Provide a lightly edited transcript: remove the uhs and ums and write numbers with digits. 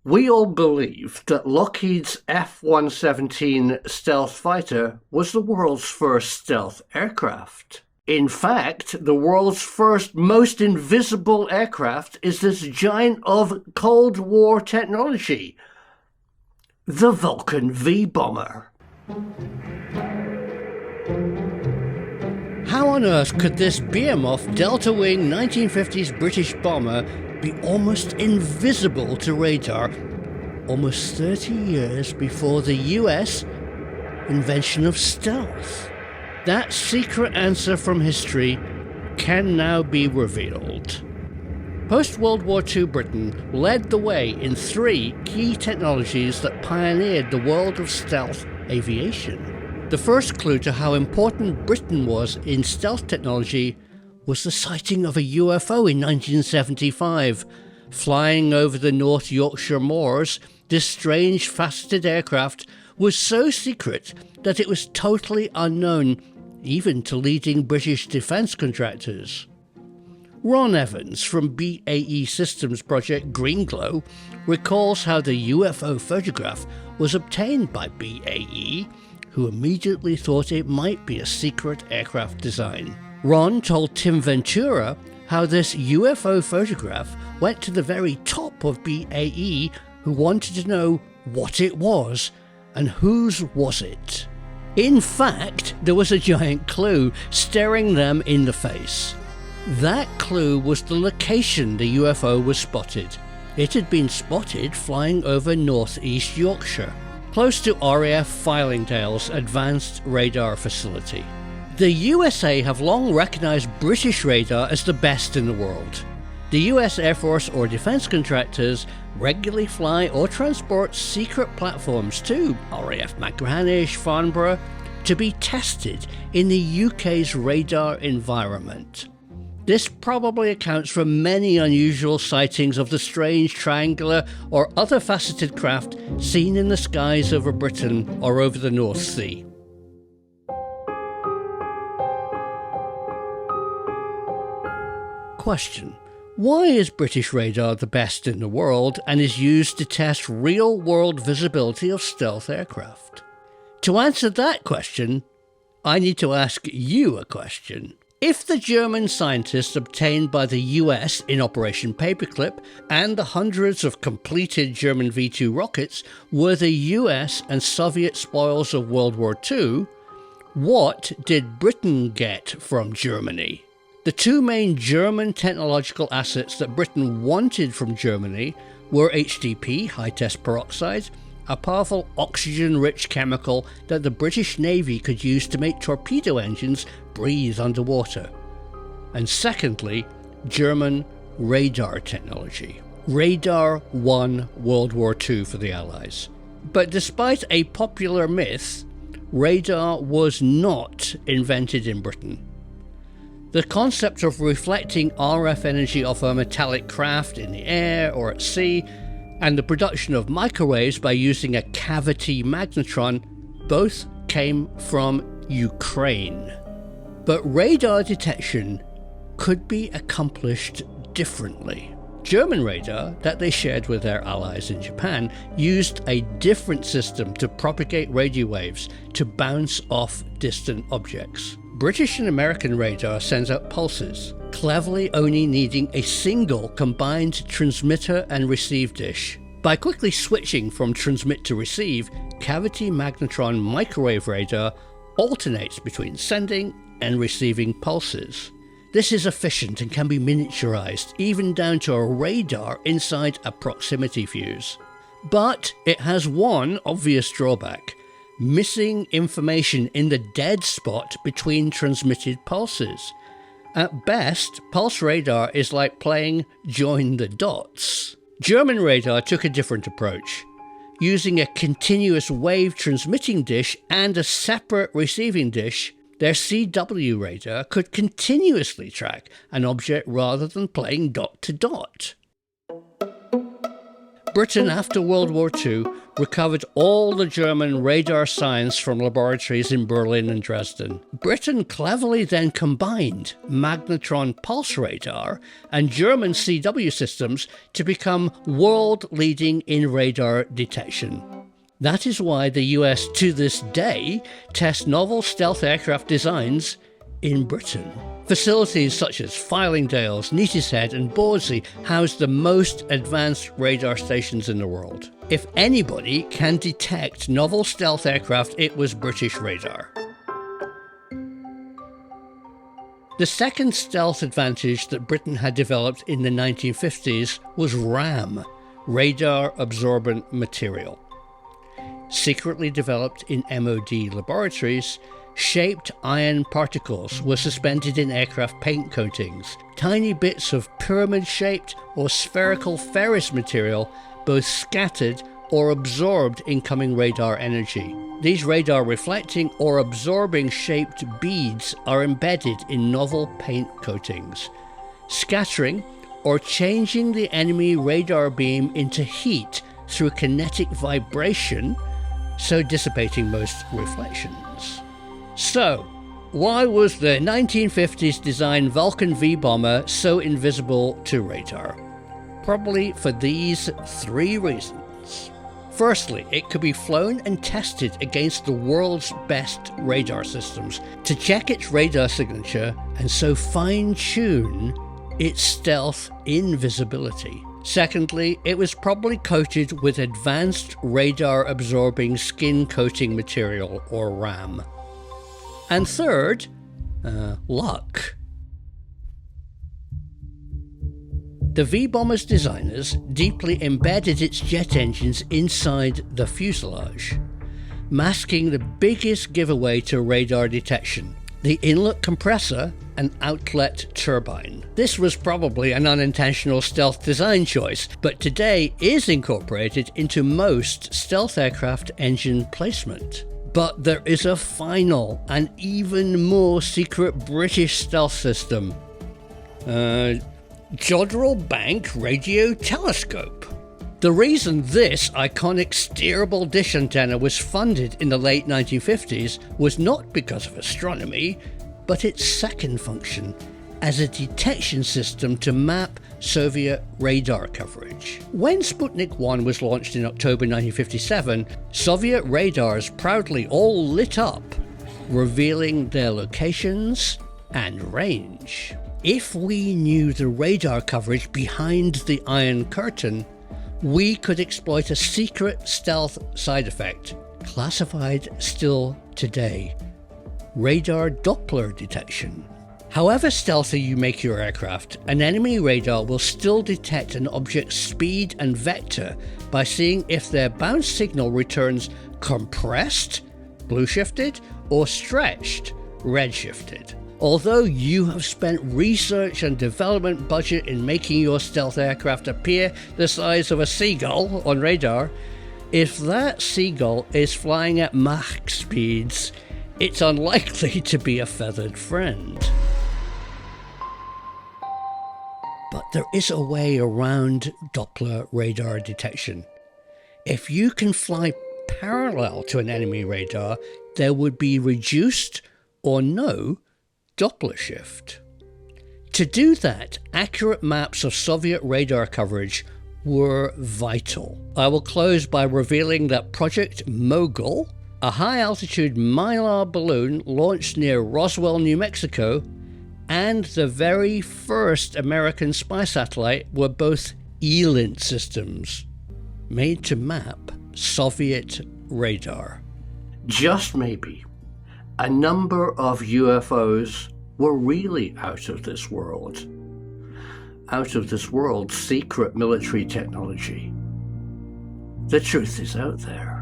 We all believed that Lockheed's F-117 stealth fighter was the world's first stealth aircraft. In fact, the world's first most invisible aircraft is this giant of Cold War technology, the Vulcan V-bomber. How on earth could this behemoth delta-wing 1950s British bomber be almost invisible to radar almost 30 years before the US invention of stealth? That secret answer from history can now be revealed. Post-World War II Britain led the way in three key technologies that pioneered the world of stealth aviation. The first clue to how important Britain was in stealth technology was the sighting of a UFO in 1975. Flying over the North Yorkshire moors, this strange faceted aircraft was so secret that it was totally unknown even to leading British defence contractors. Ron Evans from BAE Systems project Greenglow recalls how the UFO photograph was obtained by BAE, who immediately thought it might be a secret aircraft design. Ron told Tim Ventura how this UFO photograph went to the very top of BAE, who wanted to know what it was and whose was it. In fact, there was a giant clue staring them in the face. That clue was the location the UFO was spotted. It had been spotted flying over northeast Yorkshire, close to RAF Fylingdale's advanced radar facility. The USA have long recognised British radar as the best in the world. The US Air Force or defence contractors regularly fly or transport secret platforms to RAF Machrihanish, Farnborough, to be tested in the UK's radar environment. This probably accounts for many unusual sightings of the strange triangular or other faceted craft seen in the skies over Britain or over the North Sea. Question: why is British radar the best in the world and is used to test real-world visibility of stealth aircraft? To answer that question, I need to ask you a question. If the German scientists obtained by the US in Operation Paperclip and the hundreds of completed German V-2 rockets were the US and Soviet spoils of World War II, what did Britain get from Germany? The two main German technological assets that Britain wanted from Germany were HTP, high-test peroxide, a powerful oxygen-rich chemical that the British Navy could use to make torpedo engines breathe underwater. And secondly, German radar technology. Radar won World War II for the Allies. But despite a popular myth, radar was not invented in Britain. The concept of reflecting RF energy off a metallic craft in the air or at sea, and the production of microwaves by using a cavity magnetron, both came from Ukraine. But radar detection could be accomplished differently. German radar, that they shared with their allies in Japan, used a different system to propagate radio waves to bounce off distant objects. British and American radar sends out pulses, cleverly only needing a single combined transmitter and receive dish. By quickly switching from transmit to receive, cavity magnetron microwave radar alternates between sending and receiving pulses. This is efficient and can be miniaturized, even down to a radar inside a proximity fuse. But it has one obvious drawback: missing information in the dead spot between transmitted pulses. At best, pulse radar is like playing join the dots. German radar took a different approach. Using a continuous wave transmitting dish and a separate receiving dish, their CW radar could continuously track an object rather than playing dot to dot. Britain, after World War II, recovered all the German radar science from laboratories in Berlin and Dresden. Britain cleverly then combined magnetron pulse radar and German CW systems to become world-leading in radar detection. That is why the US to this day tests novel stealth aircraft designs in Britain. Facilities such as Fylingdales, Neatishead and Bawdsey house the most advanced radar stations in the world. If anybody can detect novel stealth aircraft, it was British radar. The second stealth advantage that Britain had developed in the 1950s was RAM, radar absorbent material. Secretly developed in MOD laboratories, shaped iron particles were suspended in aircraft paint coatings. Tiny bits of pyramid-shaped or spherical ferrous material both scattered or absorbed incoming radar energy. These radar reflecting or absorbing shaped beads are embedded in novel paint coatings, scattering or changing the enemy radar beam into heat through kinetic vibration, so dissipating most reflections. So, why was the 1950s design Vulcan V-bomber so invisible to radar? Probably for these three reasons. Firstly, it could be flown and tested against the world's best radar systems to check its radar signature and so fine-tune its stealth invisibility. Secondly, it was probably coated with advanced radar-absorbing skin coating material, or RAM. And third, luck. The V-bomber's designers deeply embedded its jet engines inside the fuselage, masking the biggest giveaway to radar detection: the inlet compressor and outlet turbine. This was probably an unintentional stealth design choice, but today is incorporated into most stealth aircraft engine placement. But there is a final and even more secret British stealth system. Jodrell Bank radio telescope. The reason this iconic steerable dish antenna was funded in the late 1950s was not because of astronomy, but its second function as a detection system to map Soviet radar coverage. When Sputnik 1 was launched in October 1957, Soviet radars proudly all lit up, revealing their locations and range. If we knew the radar coverage behind the Iron Curtain, we could exploit a secret stealth side effect, classified still today: radar Doppler detection. However stealthy you make your aircraft, an enemy radar will still detect an object's speed and vector by seeing if their bounce signal returns compressed, blue shifted, or stretched, red shifted. Although you have spent research and development budget in making your stealth aircraft appear the size of a seagull on radar, if that seagull is flying at Mach speeds, it's unlikely to be a feathered friend. But there is a way around Doppler radar detection. If you can fly parallel to an enemy radar, there would be reduced or no Doppler shift. To do that, accurate maps of Soviet radar coverage were vital. I will close by revealing that Project Mogul, a high-altitude Mylar balloon launched near Roswell, New Mexico, and the very first American spy satellite were both ELINT systems, made to map Soviet radar. Just maybe, a number of UFOs were really out of this world secret military technology. The truth is out there.